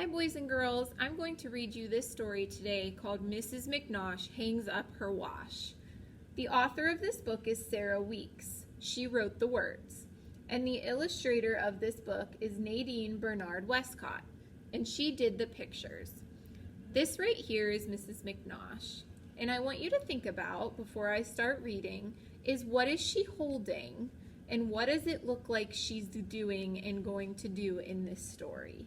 Hi boys and girls, I'm going to read you this story today called Mrs. Mcnosh Hangs Up Her Wash. The author of this book is Sarah Weeks. She wrote the words. And the illustrator of this book is Nadine Bernard Westcott, and she did the pictures. This right here is Mrs. Mcnosh, and I want you to think about, before I start reading, is what is she holding and what does it look like she's doing and going to do in this story?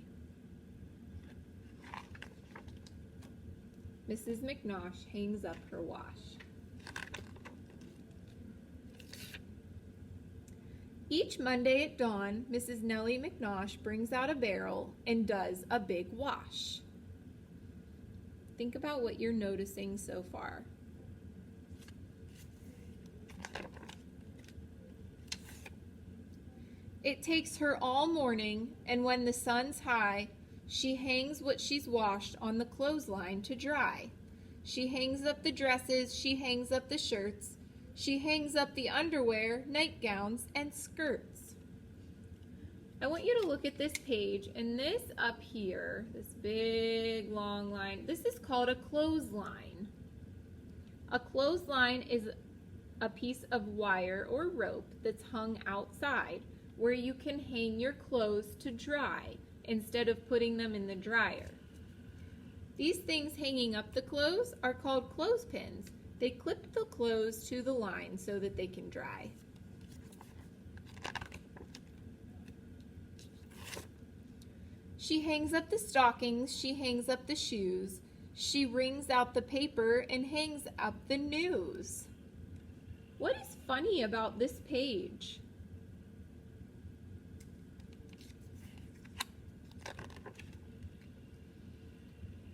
Mrs. Mcnosh hangs up her wash. Each Monday at dawn, Mrs. Nellie Mcnosh brings out a barrel and does a big wash. Think about what you're noticing so far. It takes her all morning, and when the sun's high, she hangs what she's washed on the clothesline to dry. She hangs up the dresses, she hangs up the shirts, she hangs up the underwear, nightgowns, and skirts. I want you to look at this page, and this up here, this big long line, this is called a clothesline. A clothesline is a piece of wire or rope that's hung outside where you can hang your clothes to dry instead of putting them in the dryer. These things hanging up the clothes are called clothespins. They clip the clothes to the line so that they can dry. She hangs up the stockings, she hangs up the shoes, she wrings out the paper and hangs up the news. What is funny about this page?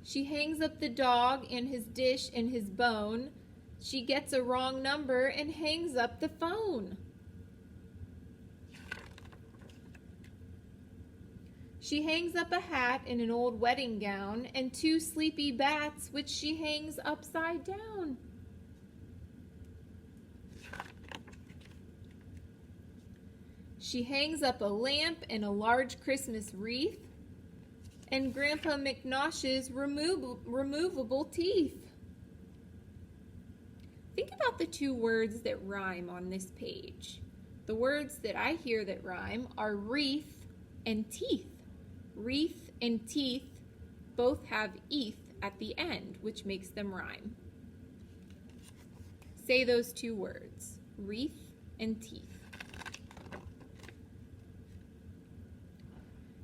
She hangs up the dog and his dish and his bone. She gets a wrong number and hangs up the phone. She hangs up a hat and an old wedding gown and two sleepy bats which she hangs upside down. She hangs up a lamp and a large Christmas wreath and Grandpa Mcnosh's removable teeth. Think about the two words that rhyme on this page. The words that I hear that rhyme are wreath and teeth. Wreath and teeth both have "eth" at the end, which makes them rhyme. Say those two words, wreath and teeth.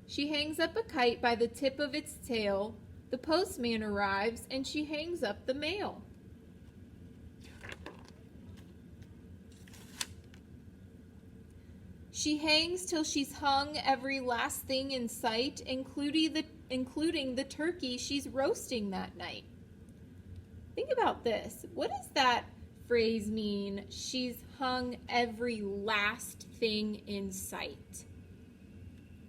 She hangs up a kite by the tip of its tail. The postman arrives and she hangs up the mail. She hangs till she's hung every last thing in sight, including the turkey she's roasting that night. Think about this. What does that phrase mean? She's hung every last thing in sight.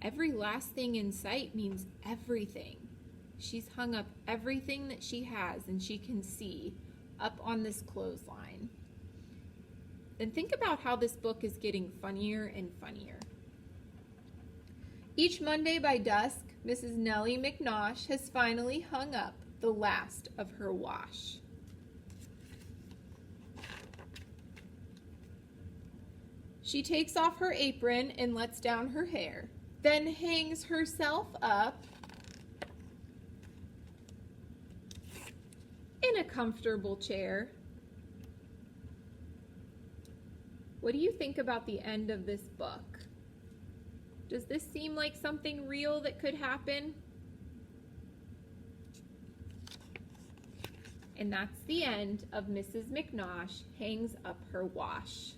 Every last thing in sight means everything. She's hung up everything that she has and she can see up on this clothesline. Then think about how this book is getting funnier and funnier. Each Monday by dusk, Mrs. Nellie Mcnosh has finally hung up the last of her wash. She takes off her apron and lets down her hair, then hangs herself up in a comfortable chair. What do you think about the end of this book? Does this seem like something real that could happen? And that's the end of Mrs. Mcnosh Hangs Up Her Wash.